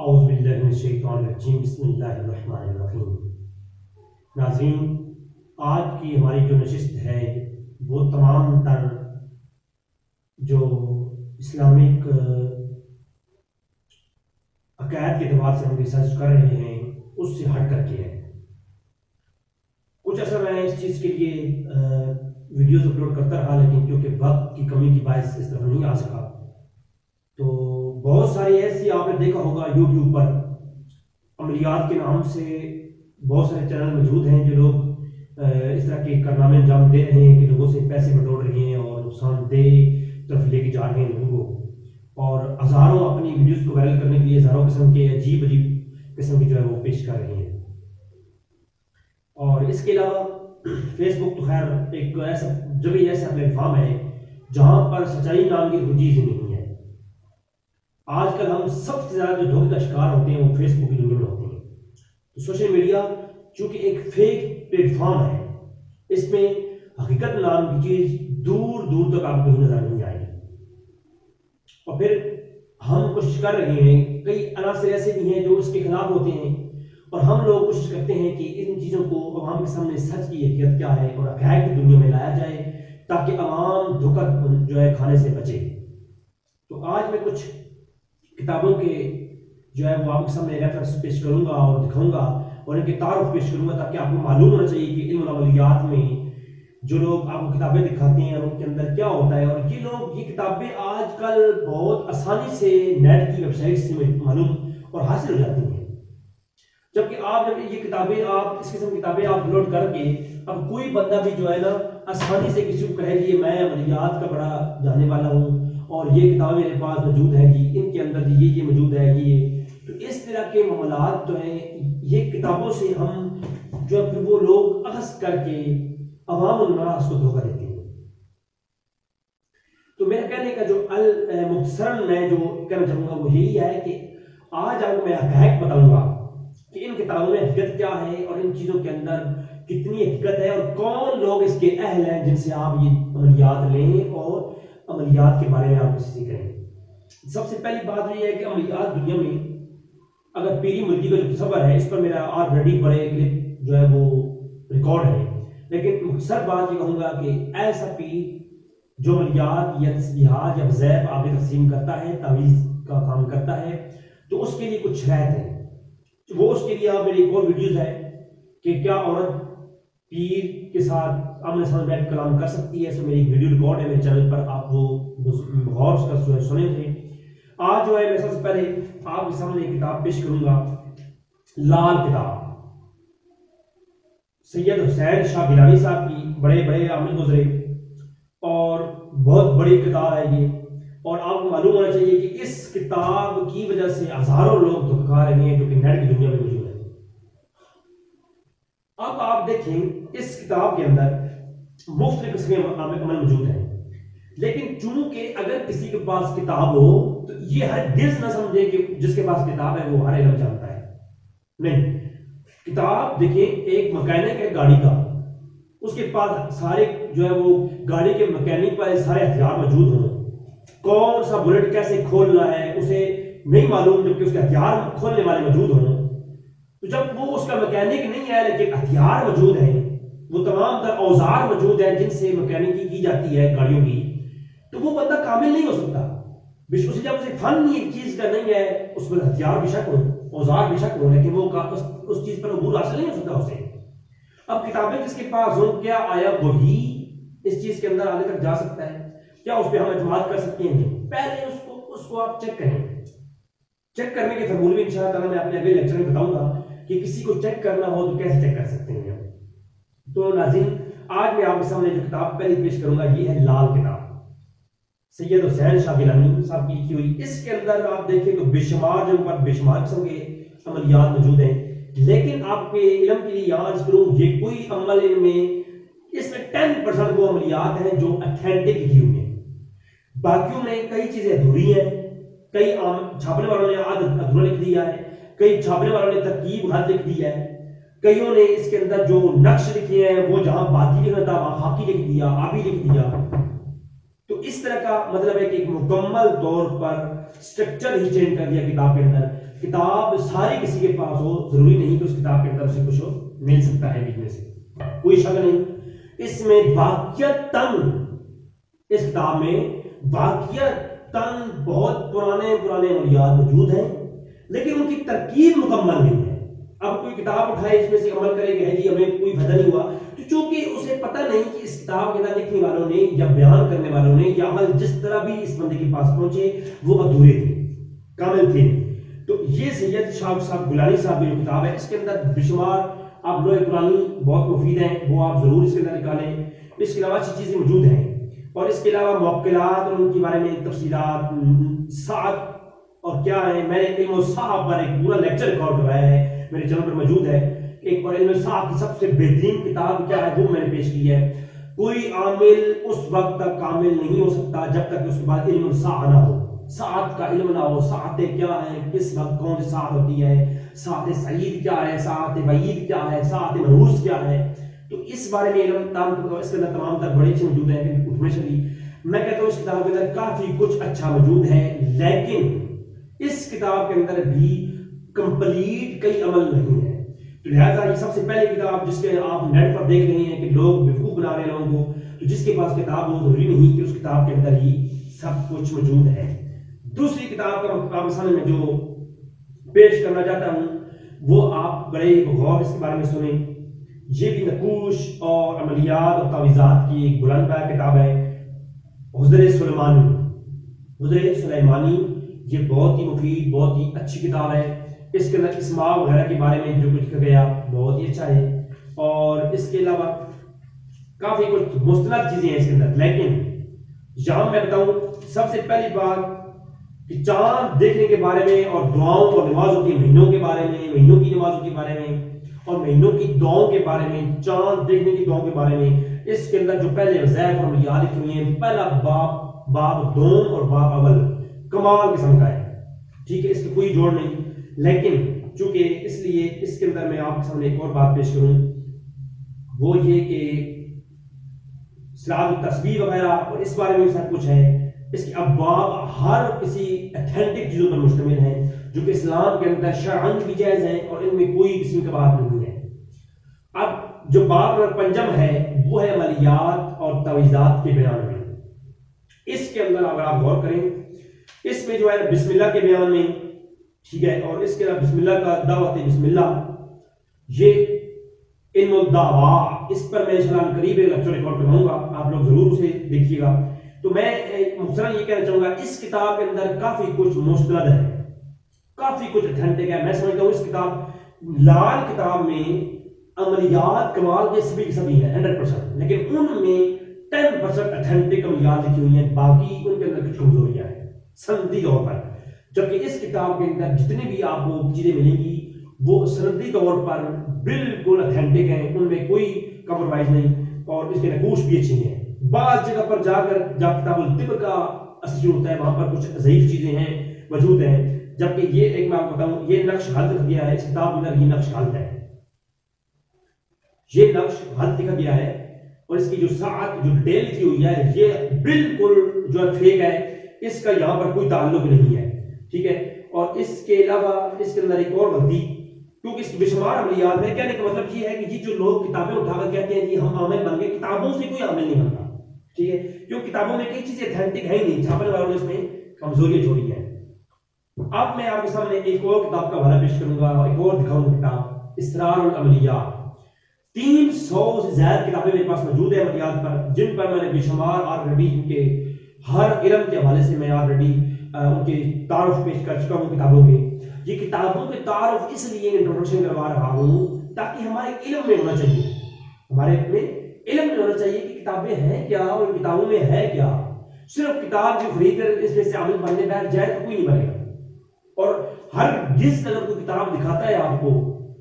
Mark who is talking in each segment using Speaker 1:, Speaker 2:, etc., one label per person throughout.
Speaker 1: اعوذ باللہ من الشیطان الرجیم بسم اللہ الرحمن الرحیم۔ ناظرین، آج کی ہماری جو نشست ہے وہ تمام تر جو اسلامک عقائد کے اعتبار سے ہم ریسرچ کر رہے ہیں اس سے ہٹ کر کے ہے۔ کچھ عرصہ میں اس چیز کے لیے ویڈیوز اپلوڈ کرتا رہا، لیکن کیونکہ وقت کی کمی کی باعث اس طرح نہیں آ سکا۔ تو بہت سارے ایسی آپ نے دیکھا ہوگا یوٹیوب پر عملیات کے نام سے بہت سارے چینل موجود ہیں جو لوگ اس طرح کے کارنامے انجام دے رہے ہیں کہ لوگوں سے پیسے بٹور رہے ہیں اور نقصان دہ طرف لے کے جا رہے ہیں لوگوں کو، اور ہزاروں اپنی ویڈیوز کو وائرل کرنے کے لیے ہزاروں قسم کے عجیب قسم کی جو ہے وہ پیش کر رہے ہیں۔ اور اس کے علاوہ فیس بک تو خیر ایک ایسا جگہ ایسا پلیٹ فارم ہے جہاں پر سچائی نام کی کوئی چیز نہیں ہے۔ آج کل ہم سب سے زیادہ جو دھوکے کا شکار ہوتے ہیں وہ فیس بک کی دنیا میں ہوتے ہیں۔ تو سوشل میڈیا چونکہ ایک فیک پلیٹ فارم ہے، اس میں حقیقت نام کی چیز دور دور تک آپ کو نظر نہیں آئے گی، اور پھر ہم کوشش کر رہے ہیں، کئی عناصر ایسے بھی ہیں جو اس کے خلاف ہوتے ہیں، اور ہم لوگ کوشش کرتے ہیں کہ ان چیزوں کو عوام کے سامنے سچ کی حقیقت کیا ہے اور عقائد کی دنیا میں لایا جائے تاکہ عوام دھوکہ جو ہے کھانے سے بچے۔ تو آج میں کچھ کتابوں کے جو ہے وہ آپ کے سامنے ریفرنس پیش کروں گا اور دکھاؤں گا اور ان کے تعارف پیش کروں گا تاکہ آپ کو معلوم ہونا چاہیے کہ علم العملیات میں جو لوگ آپ کو کتابیں دکھاتے ہیں اور ان کے اندر کیا ہوتا ہے، اور یہ لوگ یہ کتابیں آج کل بہت آسانی سے نیٹ کی ویب سائٹ سے معلوم اور حاصل ہو جاتی ہیں، جبکہ آپ جب یہ کتابیں آپ اس قسم کی کتابیں آپ ڈاؤنلوڈ کر کے اب کوئی بندہ بھی جو ہے نا آسانی سے کسی کو کہے کہ میں عملیات کا بڑا جاننے والا ہوں اور یہ کتابیں میرے پاس موجود ہیں جی، ان کے اندر یہ موجود ہے یہ، تو اس طرح کے معاملات جو ہیں یہ کتابوں سے ہم جو پھر وہ لوگ اخذ کر کے عوام الناس کو دھوکہ دیتے ہیں۔ تو میرا کہنے کا جو مختصراً میں جو کہنا چاہوں گا وہ یہی ہے کہ آج آپ کو میں حقائق بتاؤں گا کہ ان کتابوں میں حقیقت کیا ہے اور ان چیزوں کے اندر کتنی حقیقت ہے اور کون لوگ اس کے اہل ہیں جن سے آپ یہ عملیات لیں اور عملیات کے بارے میں آپ کسی سے کریں۔ سب سے پہلی بات یہ ہے کہ عملیات دنیا میں اگر پیری مرغی کا جو تصور ہے اس پر میرا آلریڈی بڑے کلپ جو ہے وہ ریکارڈ ہے، لیکن مختصر بات یہ کہوں گا کہ ایسا پیر جو عملیات یا تسبیحات یا وظائف آپ تقسیم کرتا ہے، تعویذ کا کام کرتا ہے، تو اس کے لیے کچھ شرائط ہیں، وہ اس کے لیے آپ میری ایک اور ویڈیوز ہے کہ کیا عورت پیر کے ساتھ آمنے سامنے بیٹھ کلام کر سکتی ہے، اس میں میری ایک ویڈیو ریکارڈ ہے میرے چینل پر، آپ وہ غور سے سنے تھے۔ آج جو ہے میں سب سے پہلے آپ کے سامنے ایک کتاب پیش کروں گا، لال کتاب، سید حسین شاہ گیلانی صاحب کی، بڑے بڑے عامل گزرے اور بہت بڑی کتاب ہے یہ، اور آپ کو معلوم ہونا چاہیے کہ اس کتاب کی وجہ سے ہزاروں لوگ دھوکہ کھا رہے ہیں جو کہ نیٹ کی دنیا میں موجود ہے۔ اب آپ دیکھیں اس کتاب کے اندر مختلف قسم کے عمل موجود ہیں، لیکن چونکہ اگر کسی کے پاس کتاب ہو تو یہ ہرگز نہ سمجھے کہ جس کے پاس کتاب ہے وہ ہر علم جانتا ہے، نہیں۔ کتاب دیکھیں ایک مکینک ہے گاڑی کا، اس کے پاس سارے جو ہے وہ گاڑی کے مکینک پر سارے ہتھیار موجود ہوں، کون سا بلٹ کیسے کھولنا ہے اسے نہیں معلوم، جبکہ اس کے ہتھیار کھولنے والے موجود ہوں، تو جب وہ اس کا مکینک نہیں ہے لیکن ہتھیار موجود ہیں، وہ تمام تر اوزار موجود ہیں جن سے مکینکی کی جاتی ہے گاڑیوں کی، تو وہ بندہ کامل نہیں ہو سکتا۔ اسے جب اسے فن ایک چیز کا نہیں ہے، اس پر ہتھیار بے شک ہو، اوزار بے شک ہو، لیکن وہ اس چیز پر عبور حاصل نہیں ہو سکتا اسے۔ اب کتابیں جس کے پاس ہوں، کیا آیا وہی اس چیز کے اندر آگے تک جا سکتا ہے؟ کیا اس پہ ہم اعتماد کر سکتے ہیں؟ پہلے اس کو آپ چیک کریں۔ چیک کرنے کے فرمول میں انشاءاللہ تعالیٰ میں اپنے اگلے لیکچر میں بتاؤں گا کہ کسی کو چیک کرنا ہو تو کیسے چیک کر سکتے ہیں۔ تو ناظرین، آج میں آپ کے سامنے جو کتاب پہلی پیش کروں گا یہ ہے لال کتاب، سید حسین شاہ گیلانی صاحب کی لکھی ہوئی۔ اس کے اندر آپ دیکھیں تو بے شمار جو بے شمار قسم کے عملیات موجود ہیں، لیکن آپ کے علم کے لیے یاد کروں یہ کوئی عمل ان میں اس میں 10% وہ عملیات ہیں جو اتھینٹک لکھی ہوئی ہیں، باقیوں میں کئی چیزیں ادھوری ہیں، کئی چھاپنے والوں نے ادھورا لکھ دیا ہے، کئی چھاپنے والوں نے ترکیب غلط لکھ دی ہے، کئیوں نے اس کے اندر جو نقش لکھے ہیں وہ جہاں باقی لکھنا تھا وہاں خاکی لکھ دیا، آبی لکھ دیا۔ تو اس طرح کا مطلب ہے کہ ایک مکمل طور پر سٹرکچر ہی چینج کر دیا کتاب کے اندر، کتاب ساری کسی کے پاس ہو ضروری نہیں کہ اس کتاب کے اندر سے کچھ ہو مل سکتا ہے بیچ میں سے، کوئی شک نہیں۔ اس میں واقعتاً اس کتاب میں واقعتاً بہت پرانے عملیات موجود ہیں، لیکن ان کی ترکیب مکمل نہیں ہے۔ اب کوئی کتاب اٹھائے اس میں سے عمل کرے کہ جی ہمیں کوئی فائدہ نہیں ہوا، تو چونکہ اسے پتہ نہیں کہ اس کتاب کے اندر لکھنے والوں نے یا بیان کرنے والوں نے یا عمل جس طرح بھی اس بندے کے پاس پہنچے وہ ادھورے تھے، کامل تھے۔ تو یہ سید شاہ صاحب گیلانی صاحب کی جو کتاب ہے اس کے اندر بے شمار آپ لوگ قرآنی بہت مفید ہیں، وہ آپ ضرور اس کے اندر نکالیں۔ اس کے علاوہ اچھی چیزیں موجود ہیں، اور اس کے علاوہ موکلات اور ان کے بارے میں تفصیلات ساعت اور کیا ہے، میں نے علم الصحاب پر ایک پورا لیکچر ریکارڈ کروایا ہے، میرے چینل پر موجود ہے۔ ایک اور علم الصحاب کی سب سے بہترین کتاب کیا ہے وہ میں نے پیش کی ہے۔ کوئی عامل اس وقت تک کامل نہیں ہو سکتا جب تک اس کے بعد علم الساعہ نہ ہو، ساعت کا علم نہ ہو، ساعتیں کیا ہیں، کس وقت کون سی ساعت ہوتی ہے، ساعت سعید کیا ہے، ساعت وعید کیا ہے، ساعت منحوس کیا ہے، تو اس بارے میں علم اس کے اندر تمام تر بڑے اچھے موجود ہیں انفارمیشن بھی۔ میں کہتا ہوں اس کتاب کے اندر کافی کچھ اچھا موجود ہے، لیکن اس کتاب کے اندر بھی کمپلیٹ کئی عمل نہیں ہے۔ تو لہٰذا یہ سب سے پہلی کتاب جس کے آپ نیٹ پر دیکھ رہے ہیں کہ لوگ بیوقوف بنا رہے ہیں لوگوں کو، تو جس کے پاس کتاب ہو ضروری نہیں کہ اس کتاب کے اندر ہی سب کچھ موجود ہے۔ دوسری کتاب کا مثال میں جو پیش کرنا چاہتا ہوں وہ آپ بڑے غور اس کے بارے میں سنیں۔ یہ بھی نقوش اور عملیات اور تعویذات کی ایک بلند پایہ کتاب ہے، حضر سلیمانی۔ یہ بہت ہی مفید، بہت ہی اچھی کتاب ہے۔ اس کے اندر اسماء وغیرہ کے بارے میں جو کچھ لکھا گیا بہت ہی اچھا ہے، اور اس کے علاوہ کافی کچھ مستند چیزیں ہیں اس کے اندر۔ لیکن یہاں میں بتاؤں سب سے پہلی بات کہ چاند دیکھنے کے بارے میں اور دعاؤں اور نمازوں کے مہینوں کے بارے میں، مہینوں کی نمازوں کے بارے میں اور مہینوں کی دعاؤں کے بارے میں، چاند دیکھنے کی دعاؤں کے بارے میں، اس کے اندر جو پہلے وظائف اور عملیات لکھی ہوئی ہیں، پہلا باب دوم اور باب اول کمال قسم کا ہے، ٹھیک ہے، اس کا کوئی جوڑ نہیں۔ لیکن چونکہ اس لیے اس کے اندر میں آپ کے سامنے ایک اور بات پیش کروں، وہ یہ کہ صلاۃ التسبیح وغیرہ اور اس بارے میں سب کچھ ہے۔ اس کے ابواب ہر کسی اتھینٹک چیزوں پر مشتمل ہیں جو کہ اسلام کے اندر شرعاً بھی جائز ہیں، اور ان میں کوئی قسم کا بات نہیں ہے۔ اب جو باب نمبر 5 ہے وہ ہے عملیات اور تعویذات کے بیان میں۔ اس کے اندر اگر آپ غور کریں، اس میں جو ہے بسم اللہ کے بیان میں، ٹھیک ہے، اور اس کے علاوہ بسم اللہ کا دعوت بسم اللہ، یہ علم الدعوات، اس پر میں انشاءاللہ قریب ایک لیکچر ریکارڈ کرواؤں گا، آپ لوگ ضرور اسے دیکھیے گا۔ تو میں مختصراً یہ کہنا چاہوں گا اس کتاب کے اندر کافی کچھ مستند ہے، کافی کچھ اتھینٹک ہے۔ میں سمجھتا ہوں اس کتاب لال کتاب میں عملیات کمال کے سبھی سبھی ہیں 100%، لیکن ان میں 10% اتھینٹک عملیات لکھی ہوئی ہیں، باقی ان کے اندر کچھ کمزوریاں ہیں سندی طور پر۔ جبکہ اس کتاب کے اندر جتنی بھی آپ کو چیزیں ملیں گی وہ سندی طور پر بالکل اتھینٹک ہیں، ان میں کوئی کمپرومائز نہیں، اور اس کے نقوش بھی اچھے ہیں۔ بعض جگہ پر جا کر جب کتاب الطب کا اثر ہوتا ہے وہاں پر کچھ ضعیف چیزیں ہیں موجود ہیں، جبکہ یہ ایک میں آپ کو بتاؤں یہ نقش غلط لکھ گیا ہے اس کتاب کے اندر، یہ نقش غلط ہے، یہ نقش غلط لکھا گیا ہے، اور اس کی جو ساعت جو ڈیل لکھی ہوئی ہے یہ بالکل جو ہے فیک ہے، اس کا یہاں پر کوئی تعلق نہیں ہے، ٹھیک ہے۔ اور اس کے علاوہ اس کے اندر ایک اور غلطی، کیونکہ اس کی بے شمار عملیات ہے، کہنے کا مطلب یہ ہے کہ یہ جو لوگ کتابیں اٹھا کر کہتے ہیں کہ ہم عامل بن گئے، کتابوں سے کوئی عامل نہیں بنتا، ٹھیک ہے، کیونکہ کتابوں میں کئی چیزیں اتھینٹک ہے ہی نہیں، چھاپنے والوں نے اس میں کمزوریاں چھوڑی ہیں۔ اب میں آپ کے سامنے ایک اور کتاب کا حوالہ پیش کروں گا، ایک اور دکھاؤں گا کتاب اسرار العملیات۔ 300 سے زیادہ کتابیں میرے پاس موجود ہیں عملیات پر، جن پر میں نے بے شمار آلریڈی ان کے ہر علم کے حوالے سے میں آلریڈی ان کے تعارف پیش کر چکا ہوں کتابوں کے۔ یہ کتابوں کے تعارف اس لیے انٹروڈکشن کروا رہا ہوں تاکہ ہمارے علم میں ہونا چاہیے، ہمارے اپنے علم میں ہونا چاہیے کہ کتابیں ہیں کیا اور کتابوں میں ہے کیا۔ صرف کتاب جو خرید کر اس میں سے عمل بننے بیٹھ جائے تو کوئی نہیں بنے گا، اور ہر جس اگر کوئی کتاب دکھاتا ہے آپ کو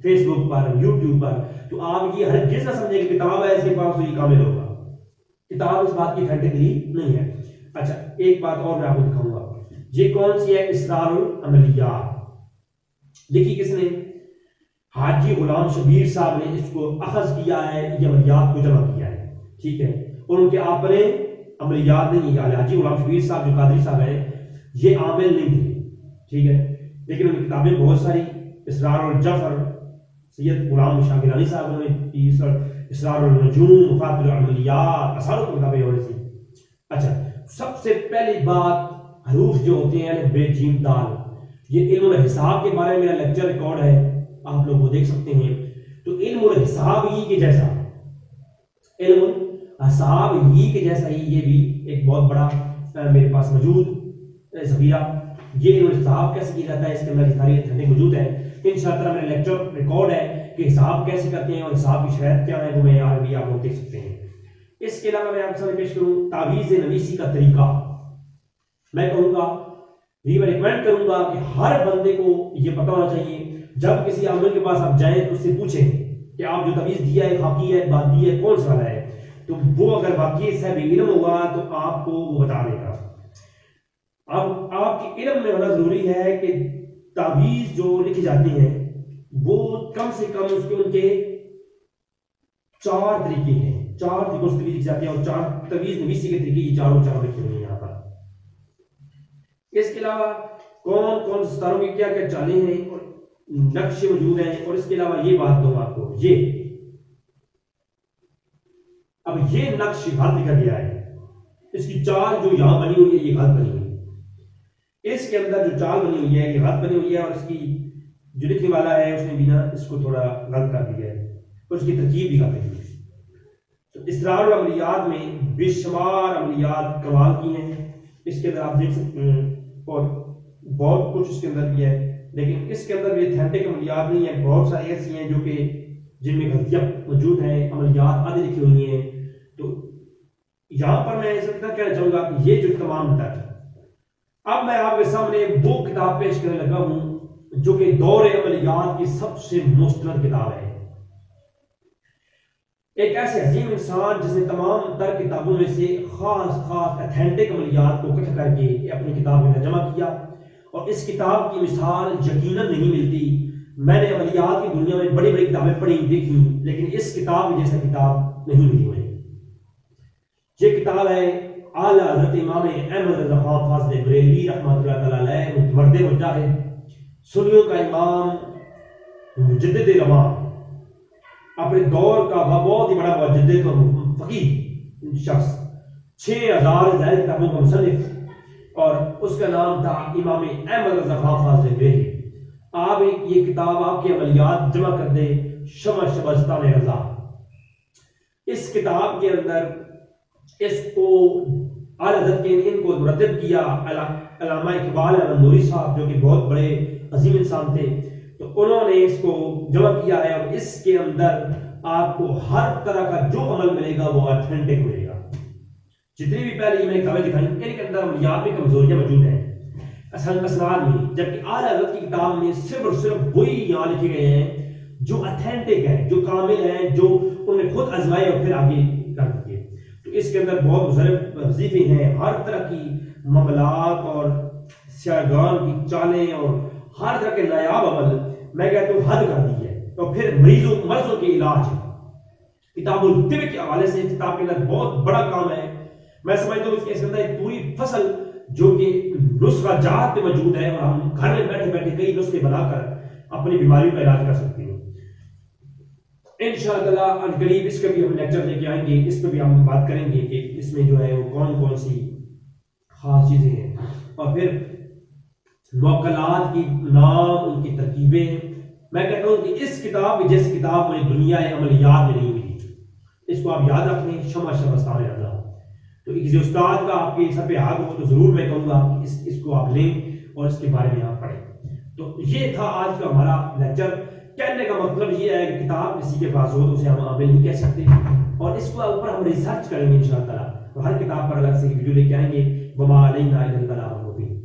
Speaker 1: فیس بک پر یوٹیوب پر تو آپ یہ ہر جس نہ سمجھے کہ کتاب ہے اس کے پاس تو یہ کامل ہوگا، کتاب اس بات کی اتھینٹکلی نہیں ہے۔ اچھا ایک بات اور میں آپ کو دکھاؤں گا، یہ کون سی ہے اسرار العملیات، لکھی کس نے؟ حاجی غلام شبیر صاحب نے اس کو اخذ کیا ہے، یہ عملیات کو جمع کیا ہے، ٹھیک ہے، اور ان کے اپنے عملیات نہیں، حاجی غلام شبیر صاحب جو قادری صاحب ہیں یہ عامل نہیں تھے، ٹھیک ہے، لیکن ان کی کتابیں بہت ساری، اسرار الجعفر سید غلام شاہ گیلانی صاحب نے، اسرار النجوم، مفاتیح العملیات، اسرار کتابیں ہونے سی. اچھا، سب سے پہلی بات حروف جو ہوتے ہیں الف ب ج د، یہ علم الحساب کے بارے میں میرا لیکچر ریکارڈ ہے، آپ لوگ وہ دیکھ سکتے ہیں. تو علم الحساب ہی کے جیسا، علم الحساب ہی کے جیسا ہی یہ بھی ایک بہت بڑا میرے پاس موجود ذخیرہ. یہ علم الحساب کیسے کیا جاتا ہے، اس کے اندر ساری ٹھنڈے موجود ہیں. انشاءاللہ تعالیٰ میرا لیکچر ریکارڈ ہے کہ حساب کیسے کرتے ہیں اور حساب کی شرائط کیا ہے، وہ میں آج بھی آپ لوگ دیکھ سکتے ہیں. اس کے علاوہ میں آپ سامنے پیش کروں تعویذ نویسی کا طریقہ. میں کہوں گا، ریکمینڈ کروں گا کہ ہر بندے کو یہ پتہ ہونا چاہیے، جب کسی عامل کے پاس آپ جائیں تو اس سے پوچھیں کہ آپ جو تعویذ دیا ہے خاکی ہے، باطنی ہے، کون سا والا ہے. تو وہ اگر واقعی صاحب علم ہوا تو آپ کو وہ بتا دے گا. اب آپ کے علم میں ہونا ضروری ہے کہ تعویذ جو لکھی جاتی ہیں وہ کم سے کم اس کے ان کے 4 طریقے ہیں، 4 طریقوں سے لکھی جاتی ہیں، اور 4 تعویذ نویسی کے طریقے یہ چاروں لکھے ہوئے ہیں یہاں پر. اس کے علاوہ کون کون ستاروں کی کیا کیا چالیں ہیں اور نقش موجود ہیں. اور اس کے علاوہ یہ بات دو آپ کو، یہ اب یہ نقش غلط لکھا گیا ہے، اس کی چال جو یہاں بنی ہوئی ہے یہ غلط بنی ہوئی ہے. اس کے اندر جو چال بنی ہوئی ہے یہ غلط بنی ہوئی ہے، اور اس کی جو لکھنے والا ہے اس نے بھی نا اس کو تھوڑا غلط کر دیا ہے، اور اس کی ترکیب بھی غلط ہے. تو اسرار العملیات میں بے شمار عملیات کمال کی ہیں، اس کے اندر آپ دیکھ سکتے ہیں، اور بہت کچھ اس کے اندر بھی ہے. لیکن اس کے اندر بھی ایتھینٹک عملیات نہیں ہیں، بہت ساری ایسی ہیں جو کہ جن میں غلطیاں موجود ہیں، عملیات آدھی لکھی ہوئی ہیں. تو یہاں پر میں اس وقت کہنا چاہوں گا کہ یہ جو تمام تک، اب میں آپ کے سامنے وہ کتاب پیش کرنے لگا ہوں جو کہ دور عملیات کی سب سے مستند کتاب ہے. ایک ایسے عظیم انسان جس نے تمام تر کتابوں میں سے خاص ایتھینٹک عملیات کو اکٹھا کر کے اپنی کتاب میں جمع کیا، اور اس کتاب کی مثال یقیناً نہیں ملتی. میں نے عملیات کی دنیا میں بڑی بڑی کتابیں پڑھی دیکھی، لیکن اس کتاب جیسا کتاب نہیں ملی مجھے. یہ کتاب ہے اعلیٰ حضرت امام احمد رضا خان فاضل بریلوی رحمۃ اللہ تعالیٰ علیہ، مرد مجاہد، سنیوں کا امام، مجدد رواں، اپنے دور کا بہت ہی بڑا مجدد اور فقیہ شخص، 6000 زائد کتابوں کا مصنف، اور اس کا نام تھا امام احمد رضا خان فاضل بریلوی. آپ یہ کتاب آپ کی عملیات جمع کر دے، شمع شبستان رضا. اس کتاب کے اندر اس کو اعلیٰ حضرت کے ان کو مرتب کیا علامہ اقبال احمد نوری صاحب، جو کہ بہت بڑے عظیم انسان تھے. تو انہوں نے اس کو جمع کیا ہے، اور اس کے اندر آپ کو ہر طرح کا جو عمل ملے گا وہ ایتھینٹک ملے گا. جتنی بھی پہلے میں کتابیں دکھائیں ان کے اندر عملیات میں کمزوریاں موجود ہیں اسناد میں، جبکہ اعلیٰ حضرت کی کتاب میں صرف اور صرف وہی یہاں لکھے گئے ہیں جو ایتھینٹک ہیں، جو کامل ہیں، جو انہوں نے خود آزمائے اور پھر آگے کر دیے. تو اس کے اندر بہت مضرب وظیفے ہیں، ہر طرح کی معاملات اور سیاگان کی چالیں اور ہر طرح کے نایاب عمل میں کہتا ہوں حد کر دی ہے. اور پھر مرضوں کے علاج، کتاب الطب کے حوالے سے کتاب کے اندر بہت بڑا کام ہے. میں سمجھتا ہوں اس کے اندر ایک پوری فصل جو کہ نسخہ جات پہ موجود ہے، اور ہم گھر میں بیٹھے بیٹھے کئی نسخے بنا کر اپنی بیماریوں کا علاج کر سکتے ہیں. انشاءاللہ ان قریب اس کا بھی ہم لیکچر لے کے آئیں گے، اس پہ بھی ہم بات کریں گے کہ اس میں جو ہے وہ کون کون سی خاص چیزیں ہیں، اور پھر موکلات کی نام، ان کی ترکیبیں. میں کہتا ہوں کہ اس کتاب جیسی کتاب مجھے دنیا عملیات میں نہیں ملی. اس کو آپ یاد رکھ لیں، شمع شبستان رضا. تو کسی استاد کا آپ کے سر پہ ہاتھ ہو تو ضرور میں کہوں گا کہ اس کو آپ لیں اور اس کے بارے میں آپ پڑھیں. تو یہ تھا آج کا ہمارا لیکچر. کہنے کا مطلب یہ ہے کہ کتاب کسی کے پاس ہو تو اسے ہم عامل نہیں کہہ سکتے، اور اس کو اوپر ہم ریسرچ کریں گے انشاءاللہ، اور ہر کتاب پر الگ سے ویڈیو لے کے آئیں گے. وما علینا الا البلاغ المبین.